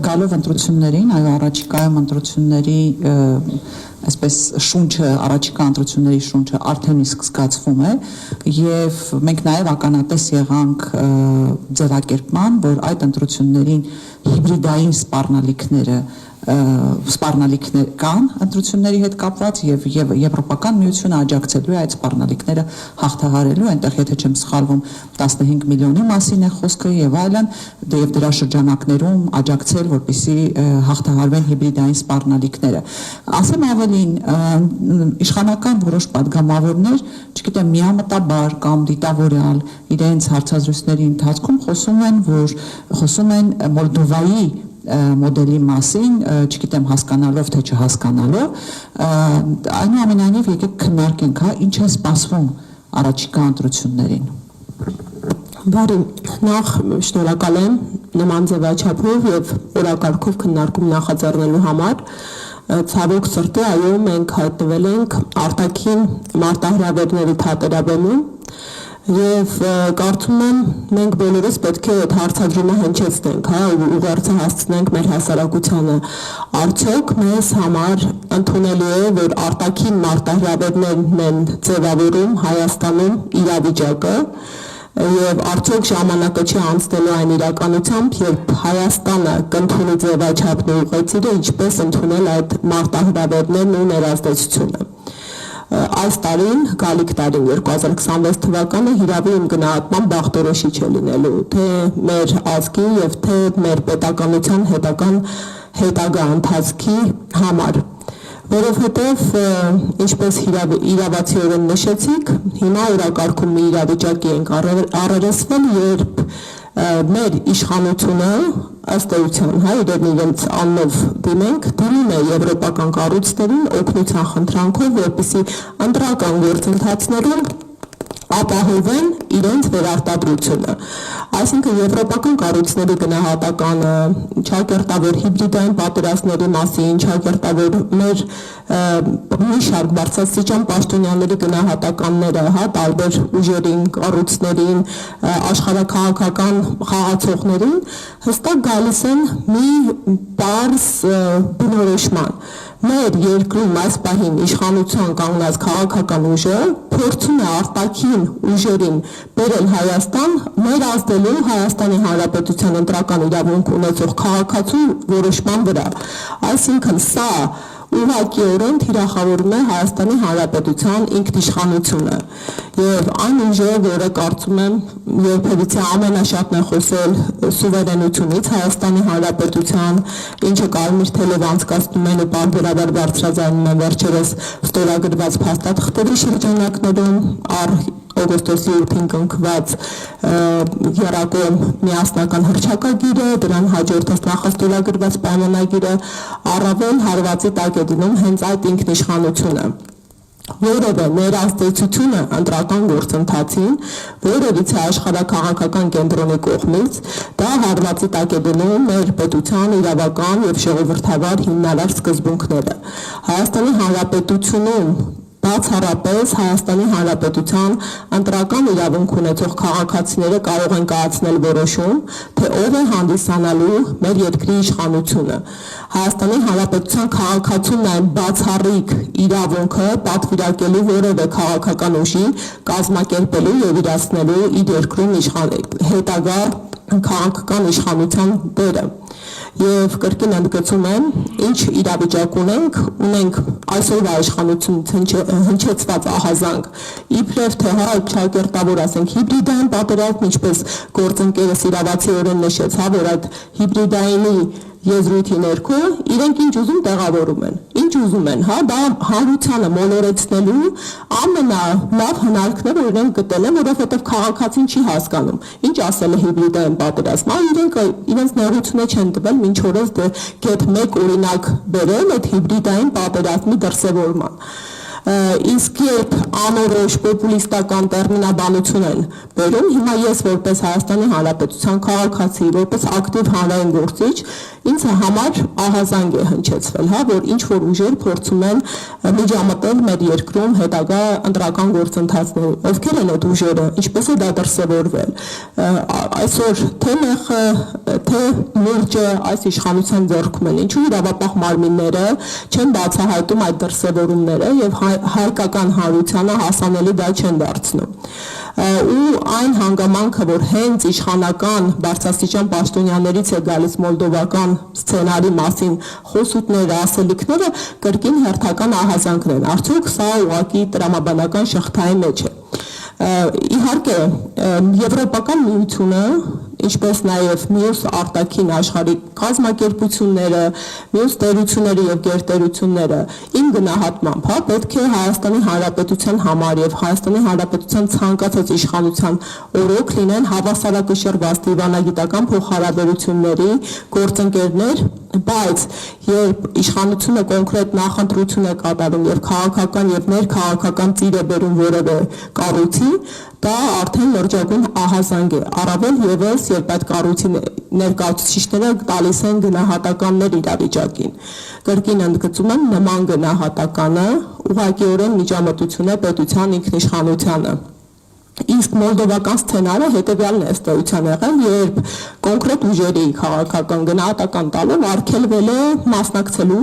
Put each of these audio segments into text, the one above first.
գալով ընտրություններին, այո, առաջիկայում ընտրությունների այսպես շունչը, առաջիկա ընտրությունների շունչը արդեն իսկ զգացվում է եւ մենք նաեւ ականատես եղանք ձևակերպման, որ այդ ընտրություններին հիբրիդային սպառնալիքներ կան ընտրությունների հետ կապված եւ Եվրոպական միությունը աջակցելու է այդ սպառնալիքները հաղթահարելու, այնտեղ եթե չեմ սխալվում 15 միլիոնի մասին է խոսքը եւ այլն, եւ դրա շրջանակներում աջակցել, որպեսզի հաղթահարվեն հիբրիդային սպառնալիքները։ Ասեմ ավելին, իշխանական որոշ падգամավորներ, չգիտեմ, միամտաբար կամ դիտավորյալ իրենց հարցազրույցների ընթացքում խոսում են Մոլդովայի մոդելի մասին, չգիտեմ հասկանալով թե չհասկանալով, այնուամենայնիվ եկեք քննարկենք, ինչ է սպասվում առաջիկա ընտրություններին։ Բարի, նախ շնորհակալ եմ նման ձևաչափով եւ օրակարգով քննարկում նախաձեռնելու համար։ Ցավոք սրտի, այո, մենք հայտնվել ենք արտաքին մարտահրավերների թատերաբեմում եւ կարծում եմ մենք բոլորս պետք է այդ հարցադրումը հնչեցնենք, ուղերձը հասցնենք մեր հասարակությանը։ Արդյոք մեզ համար ընդունելի է, որ արտաքին մարտահրավերներն են ձևավորում Հայաստանում իրավիճակը եւ արդյոք ժամանակը չի անցնելու այն իրականությամբ, երբ Հայաստանը կընդունի ձևաչափն ու ուղեցիրը, ինչպես ընդունել այդ մարտահրավերներն ու ներազդեցությունը։ Այս տարին, գալիք տարին 2026 թվականը հիրավի իմ գնահատման բախտորոշիչ է լինելու, թե մեր ազգի եւ թե մեր պետականության հետագա ընթացքի համար, որովհետեւ ինչպես իրավացիորեն նշեցիք, հիմա օրակարգում մի իրավիճակի ենք առերեսվել, երբ մեր իշխանությունը ըստ էության, իրենց աննով դիմենք, դիմում է եվրոպական կառույցներին օգնության խնդրանքով, որպեսզի ընտրական գործընթացներում ապահովեն իրենց վերարտադրությունը։ Այսինքն եվրոպական կառույցների գնահատականը, չակերտավոր հիբրիդային պատերազմների մասին, չակերտավոր մեր մի շարք բարձրաստիճան պաշտոնյաների գնահատականները, տարբեր ուժերին, կառույցներին, աշխարհաքաղաքական խաղացողներին հստակ գալիս են մի պարզ բնորոշման։ Մեր երկրում այս պահին իշխանության կանգնած քաղաքական ուժը փորձում է արտաքին ուժերին բերել Հայաստան ներազդելու Հայաստանի Հանրապետության ընտրական իրավունք ունեցող քաղաքացու որոշման վրա։ Այսինքն սա ուղղակիորեն թիրախավորում է Հայաստանի Հանրապետության ինքնիշխանությունը եւ այն ուժը, որը կարծում եմ երբևիցե ամենաշատն է խոսել սուվերենությունից Հայաստանի Հանրապետության, ինչը Կարմիր թելով անցկացնում են ու պարբերաբար բարձրաձայնում են վերջերս ստորագրված փաստաթղթերի շրջանակներում օգոստոսի 8-ին կնքված եռակողմ միասնական հռչակագիրը, դրան հաջորդած նախաստորագրված պայմանագիրը առավել հարվածի տակ է դնում հենց այդ ինքնիշխանությունը, որովը ներազդեցությունը ընտրական գործընթացին, որևիցե աշխարհաքաղաքական կենտրոնի կողմից, դա հարվածի տակ է դնում մեր պետության իրավական եւ ժողովրդավար հիմնարար սկզբունքները։ Հայաստանի Հանրապետությունում բացառապես Հայաստանի Հանրապետության ընտրական իրավունք ունեցող քաղաքացիները կարող են կայացնել որոշում, թե ով է հանդիսանալու մեր երկրի իշխանությունը։ Հայաստանի Հանրապետության քաղաքացուն այն բացառիկ իրավունքը պատվիրակելու որևէ քաղաքական ուժի կազմակերպելու եւ իրացնելու իր երկրում հետագա քաղաքական իշխանության դերը։ Եվ կրկին ընդգծում եմ, ինչ իրավիճակ ունենք այսօրվա իշխանությունից հնչեցված ահազանգ, իբրև թե չակերտավոր ասենք հիբրիդային պատերազմ, ինչպես գործընկերս իրավացիորեն նշեց, որ այդ հիբրիդայինի եզրույթի ներքո իրենք ինչ ուզում տեղավորում են, ինչ ուզում են, դա հանրությանը մոլորեցնելու ամենալավ հնարքն է, որ իրենք գտել են, որովհետև քաղաքացին չի հասկանում, ինչ ասել է հիբրիդային պատերազմ, իրենք իրենց նեղությունը չեն տվել մինչ օրս գեթ մեկ օրինակ բերել այդ հիբրիդային պատերազմի դրսևորման։ Իսկ երբ անորոշ պոպուլիստական տերմինաբանություն են բերում, հիմա ես որպես Հայաստանի Հանրապետության քաղաքացի, որպես ակտիվ հանրային գործիչ, ինձ համար ահազանգ է հնչեցվել, որ ինչ որ ուժեր փորձում են միջամտել մեր երկրում հետագա ընտրական գործընթացների։ Ովքեր են այդ ուժերը, ինչպես է դա դրսևորվել։ Այսօր թե մեղը, թե լուրջը այս իշխանության ձեռքում են, ինչու իրավապահ մարմինները չեն բացահայտում այդ դրսևորումները եւ հայկական հանրությանը հասանելի դա չեն դարձնում։ Ու այն հանգամանքը, որ հենց իշխանական բարձրաստիճան պաշտոնյաներից է գալիս մոլդովական սցենարի մասին խոսուտները, ասելիքները, կրկին հերթական ահազանգներ են։ Արդյոք սա ուղղակի տրամաբանական շղթայի մեջ է։ Իհարկե, Եվրոպական միությունը, ինչպես նաև մյուս արտաքին աշխարհի կազմակերպությունները, մյուս տերությունները եւ գերտերությունները իմ գնահատմամբ, պետք է Հայաստանի Հանրապետության համար եւ Հայաստանի Հանրապետության ցանկացած իշխանության օրոք լինեն հավասարակշռված դիվանագիտական փոխհարաբերությունների գործընկերներ, բայց երբ իշխանությունը կոնկրետ նախընտրություն է կատարում եւ քաղաքական եւ ներքաղաքական ծիր է բերում որևէ կառույցի, դա արդեն լրջագույն ահազանգ է, առավել ևս երբ այդ կառույցի ներկայացուցիչները տալիս են գնահատականներ իրավիճակին։ Կրկին ընդգծում եմ, նման գնահատականը ուղղակիորեն միջամտություն է պետության ինքնիշխանությանը։ Իսկ մոլդովական սցենարը հետևյալն է ըստ էության եղել, երբ կոնկրետ ուժերի քաղաքական գնահատական տալով արգելվել է մասնակցելու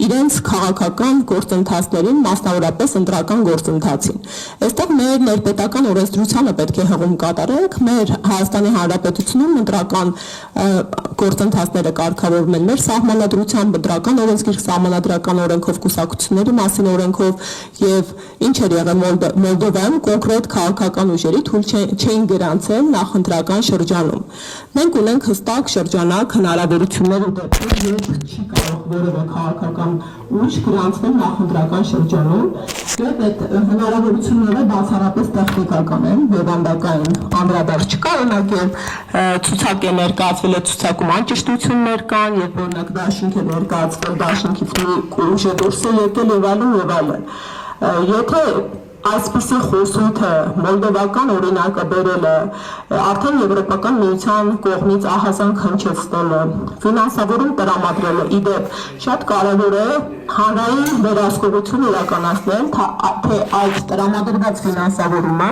իրենց քաղաքական գործընթացներին, մասնավորապես ընտրական գործընթացին։ Այստեղ մեր ներպետական օրենսդրությանը պետք է հղում կատարենք, մեր Հայաստանի Հանրապետությունում ընտրական գործընթացները կարգավորվում են մեր սահմանադրությամբ, ընտրական օրենսգիր, սահմանադրական օրենքով, կուսակցությունների մասին օրենքով եւ ինչ էր եղել Մոլդովայում կոնկրետ քաղաքական ուժերի թույլ չէին գրանցել նախընտրական շրջանում։ Մենք ունենք հստակ շրջանակ հնարավորություններ ու դեպքեր, երբ չի կարող որևէ քաղաքական ուժ գրանցվել նախընտրական շրջանում, եւ այդ հնարավորությունները բացառապես տեխնիկական են, բովանդակային անդրադարձ չկա, օրինակ ցուցակ է ներկայացվել, ցուցակում անճշտություններ կան, եւ օրինակ դաշինք է ներկայացվել, դաշինքից մի ուժ է դուրս եկել եւ այլն։ Եթե այսպիսի խոսույթը մոլդովական օրինակը բերելը արդեն Եվրոպական միության կողմից ահազանգ հնչեցնելը, ֆինանսավորում տրամադրելը, իդեպ շատ կարևոր է հանրային վերահսկողություն իրականացնել, թե այդ տրամադրված ֆինանսավորումը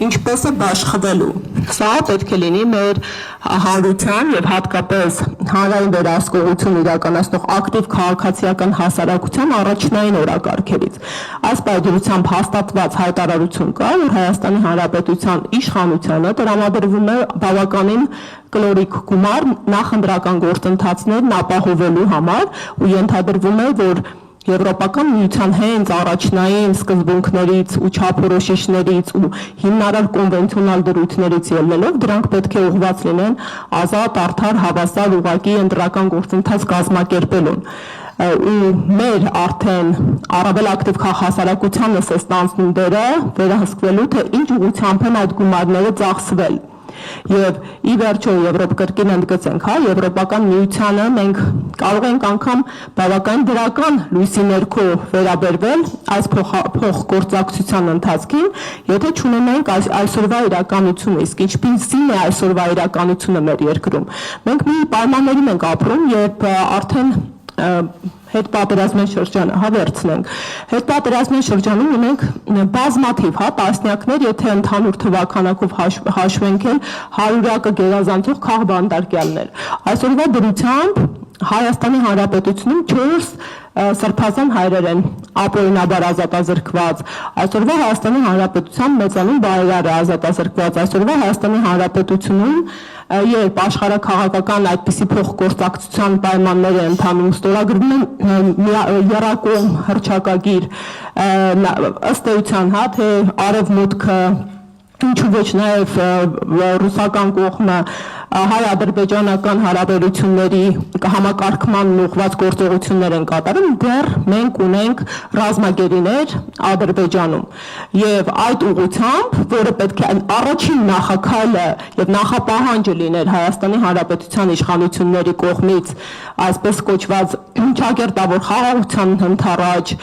ինչպես է բաշխվելու։ Սա պետք է լինի մեր հանրության եւ հատկապես հանրային վերահսկողություն իրականացնող ակտիվ քաղաքացիական հասարակության առաջնային օրակարգերից։ Այս պայմանությամբ հաստատված հայտարարություն կա, որ Հայաստանի Հանրապետության իշխանությանը տրամադրվում է բավականին կլորիկ գումար նախընտրական գործընթացներն ապահովելու համար ու ենթադրվում է, որ Եվրոպական միության հենց առաջնային սկզբունքներից ու չափորոշիչներից ու հիմնարար կոնվենցիոնալ դրույթներից ելնելով դրանք պետք է ուղղված լինեն ազատ, արդար, հավասար, ուղղակի ընտրական գործընթաց կազմակերպելուն։ Ու մեր արդեն առավել ակտիվ հասարակությանը ստանցնում դերը վերահսկվելու, թե ինչ ուղղությամբ են այդ գումարները ծախսվել։ Եվ ի վերջո կրկին ընդգծենք, Եվրոպական միությանը մենք կարող ենք անգամ բավական դրական լույսի ներքո վերաբերվել այս փոխգործակցության ընթացքին, եթե չունենենք այսօրվա իրականությունը, իսկ ինչպիսին է այսօրվա իրականությունը մեր երկրում։ Մենք մի պայմաններում ենք ապրում, երբ արդեն հետպատերազմային շրջանը վերցնենք։ Հետպատերազմային շրջանում ունենք բազմաթիվ տասնյակներ, եթե ընդհանուր թվականակով հաշվենք էլ հարյուրյակը գերազանցող քաղբանտարկյալներ։ Այսօրվա դրությամբ Հայաստանի Հանրապետությունում 4 սրբազան հայրեր են ապօրինաբար ազատազրկված, այսօրվա Հայաստանի Հանրապետության մեծանուն բարերար է ազատազրկված, այսօրվա Հայաստանի Հանրապետությունում երբ աշխարհաքաղաքական այդպիսի փոխգործակցության պայմաններ են ընթանում, ստորագրվում են եռակողմ հռչակագիր, ըստ էության, թե արևմուտքը ինչու ոչ նաև ռուսական կողմը հայ-ադրբեջանական հարաբերությունների համակարգման ուղղված գործողություններ են կատարում, դեռ մենք ունենք ռազմագերիներ Ադրբեջանում եւ այդ ուղղությամբ, որը պետք է առաջին նախաքայլը եւ նախապահանջը լիներ Հայաստանի Հանրապետության իշխանությունների կողմից, այսպես կոչված ճակերտավոր խաղաղության հնթառաջ,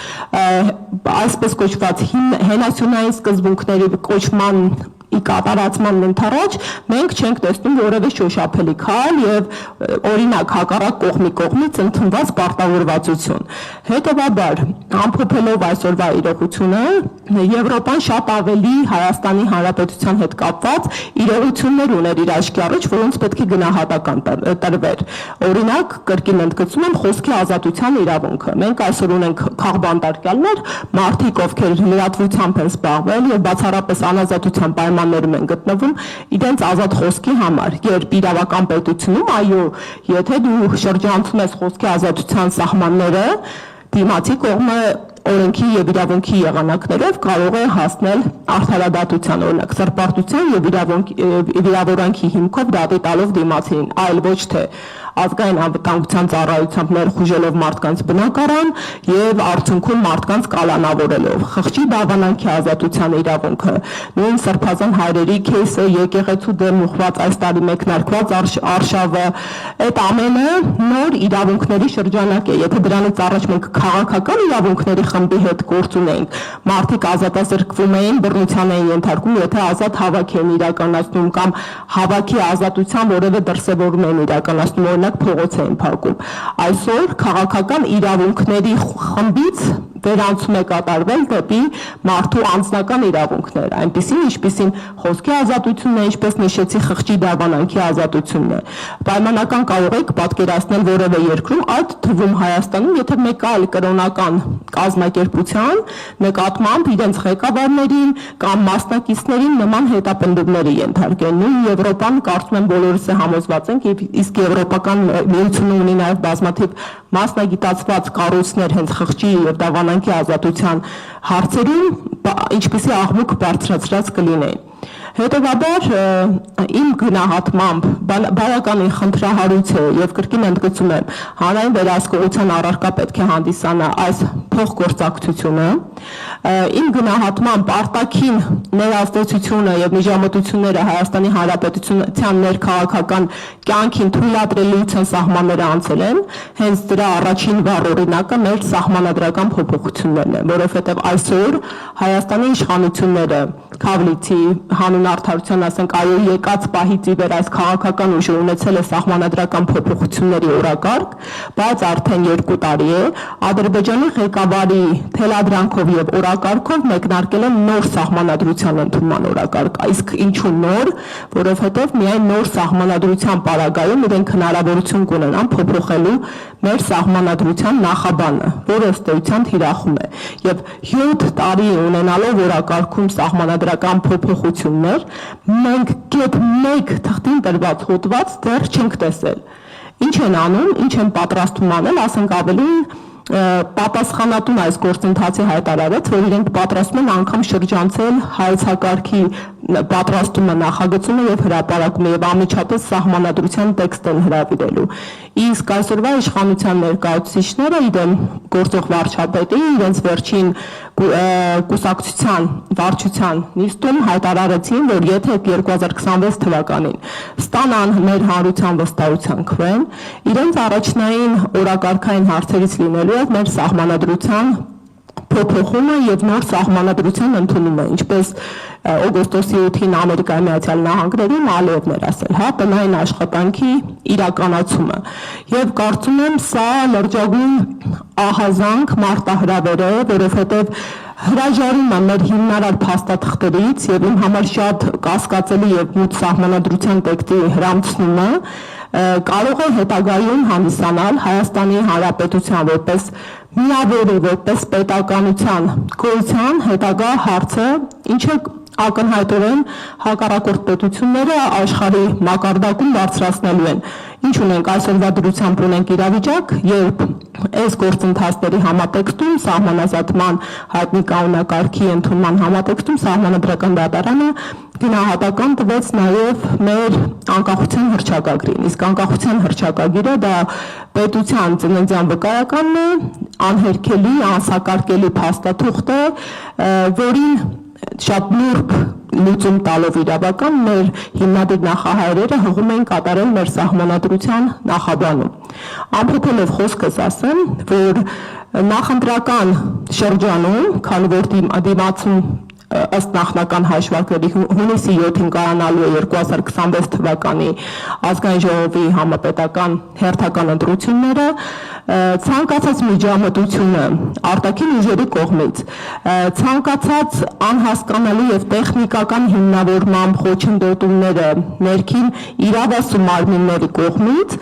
այսպես կոչված հենասյունային սկզբունքների կոչման կատարածման ընթառաջ մենք չենք տեսնում որևէ շոշափելի քայլ եւ օրինակ հակառակ կողմի կողմից ընդունված պարտավորվածություն։ Հետևաբար, ամփոփելով այսօրվա իրողությունը, Եվրոպան շատ ավելի Հայաստանի Հանրապետության հետ կապված իրողություններ ուներ իր աչքի առաջ, որոնց պետք է գնահատական տրվեր։ Օրինակ, կրկին ընդգծում եմ խոսքի ազատության իրավունքը։ Մենք այսօր ունենք քաղբանտարկյալներ, մարդիկ, ովքեր լրատվությամբ են զբաղվել եւ բացառապես անազատության պայմաններում են գտնվում իրենց ազատ խոսքի համար, երբ իրավական պետությունում, այո, եթե դու շրջանցում ես խոսքի ազատության սահմանները, դիմացի կողմը օրենքի եւ իրավունքի եղանակներով կարող է հասնել արդարադատության, օրինակ սրբարտության եւ վիրավորանքի հիմքով դատի տալով դիմացին, այլ ոչ թե ազգային անվտանգության ծառայությամբ ներխուժելով մարդկանց բնակարան եւ արդյունքում մարդկանց կալանավորելով։ Խղճի դավանանքի ազատության իրավունքը, նույն սրբազան հայրերի քեյսը, եկեղեցու դեմ ուղղված այս տարի մեկնարկված արշավը, այդ ամենը նոր իրավունքների շրջանակ է։ Եթե դրանից առաջ մենք քաղաքական իրավունքների խմբի հետ գործ ունեինք, մարդիկ ազատազրկվում էին, բռնության էին ենթարկվում, եթե ազատ հավաք են իրականացնում կամ հավաքի ազատության որևէ դրսևորում են իրականացնում, օրինակ փողոց էին փակում։ Այսօր քաղաքական իրավունքների խմբից վերանցում է կատարվել դեպի մարդու անձնական իրավունքներ, այնպիսին, ինչպիսին խոսքի ազատությունն է, ինչպես նշեցի, խղճի դավանանքի ազատությունն է։ Պայմանական կարող եք պատկերացնել որևէ երկրում, այդ թվում Հայաստանում, եթե մեկ այլ կրոնական կազմակերպության նկատմամբ իրենց ղեկավարներին կամ մասնակիցներին նման հետապնդումների ենթարկեն։ Նույն Եվրոպան, կարծում եմ, բոլորս է համոզված ենք, իսկ Եվրոպական միությունը ունի նաև բազմաթիվ մասնագիտացված կառույցներ հենց խղճի եւ դավանանքի ազատության հարցերում, ինչպիսի աղմուկ բարձրացրած կլինեն։ Հետևաբար իմ գնահատմամբ բավականին խնդրահարույց է եւ կրկին ընդգծում եմ, հանրային վերահսկողության առարկա պետք է հանդիսանա այս փոխգործակցությունը։ Իմ գնահատմամբ արտաքին ներազդեցությունը եւ միջամտությունները Հայաստանի Հանրապետության ներքաղաքական կյանքին թույլատրելիության սահմանները անցել են, հենց դրա առաջին վառ օրինակը մեր սահմանադրական փոփոխություններն են, որովհետեւ այսօր Հայաստանի իշխանությունները Քավլիցի հանուն արդարության ասենք այո եկած պահից ի վեր այս քաղաքական ուժը ունեցել է սահմանադրական փոփոխությունների օրակարգ, բայց արդեն 2 տարի է Ադրբեջանի ղեկավարի թելադրանքով եւ օրակարգով մեկնարկել է նոր սահմանադրության ընդունման օրակարգ։ Իսկ ինչու նոր, որովհետեւ միայն նոր սահմանադրության պարագայում իրենք հնարավորություն կունենան փոփոխելու մեր սահմանադրության նախաբանը, որը ըստ էության թիրախում է։ Եվ 7 տարի ունենալով օրակարգում սահմանադրական փոփոխություններ, մենք գեթ 1 թղթին տրված հոդված դեռ չենք տեսել։ Ինչ են անում, ինչ են պատրաստում անել, ասենք ավելին պատասխանատուն այս գործընթացի հայտարարեց, որ իրենք պատրաստում են անգամ շրջանցել հայեցակարգի պատրաստումը, նախագծումը եւ հրապարակումը եւ անմիջապես սահմանադրության տեքստ են հրավիրելու։ Իսկ այսօրվա իշխանության ներկայացուցիչները իրեն գործող վարչապետի իրենց վերջին կուսակցության վարչության նիստում հայտարարեցին, որ եթե 2026 թվականին ստանան մեր հանրության վստահության քվեն, իրենց առաջնային օրակարգային հարցերից լինելու է մեր սահմանադրության փոփոխումը եւ նոր սահմանադրության ընդունումը, ինչպես օգոստոսի 8-ին Ամերիկայի Միացյալ Նահանգներում Ալիևն էր ասել, հա, տնային աշխատանքի իրականացումը։ Եվ կարծում եմ սա լրջագույն ահազանգ մարտահրավեր է, որովհետեւ հրաժարումը մեր հիմնարար փաստաթղթերից եւ իմ համար շատ կասկածելի եւ մութ սահմանադրության տեքստի հրամցնումը կարող է հետագայում հանդիսանալ Հայաստանի Հանրապետության որպես միավորի, որպես պետականության գոյության հետագա հարցը, ինչը ակնհայտորեն հակառակորդ պետությունները աշխարհի մակարդակում բարձրացնելու են։ Ինչ ունենք այսօրվա դրությամբ ունենք իրավիճակ, երբ այս գործընթացների համատեքստում սահմանազատման հայտնի կանոնակարգի ընդունման համատեքստում սահմանադրական դատարանը գնահատական տվեց նաև մեր անկախության հռչակագրին, իսկ անկախության հռչակագիրը դա պետության ծննդյան վկայականն է, անհերքելի, անսակարկելի փաստաթուղթ է, որին շատ նուրբ լուծում տալով իրավական մեր հիմնադիր նախահայրերը հղում են կատարել մեր սահմանադրության նախաբանում։ Ամփոփելով խոսքս ասեմ, որ նախընտրական շրջանում, քանի որ դիմացում ըստ նախնական հաշվարկների հունիսի 7-ին կայանալու է 2026 թվականի ազգային ժողովի համապետական հերթական ընտրությունները, ցանկացած միջամտությունը արտաքին ուժերի կողմից, ցանկացած անհասկանալի եւ տեխնիկական հիմնավորմամբ խոչընդոտումները ներքին իրավասու մարմինների կողմից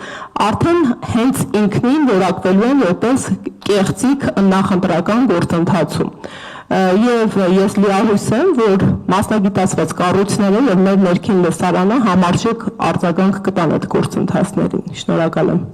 արդեն հենց ինքնին որակվելու են որպես կեղծիք նախընտրական գործընթացում։ Եվ ես լիահույս եմ, որ մասնագիտացված կառույցները եւ մեր ներքին լսարանը համարժեք արձագանք կտան այդ գործընթացներին։ Շնորհակալ եմ։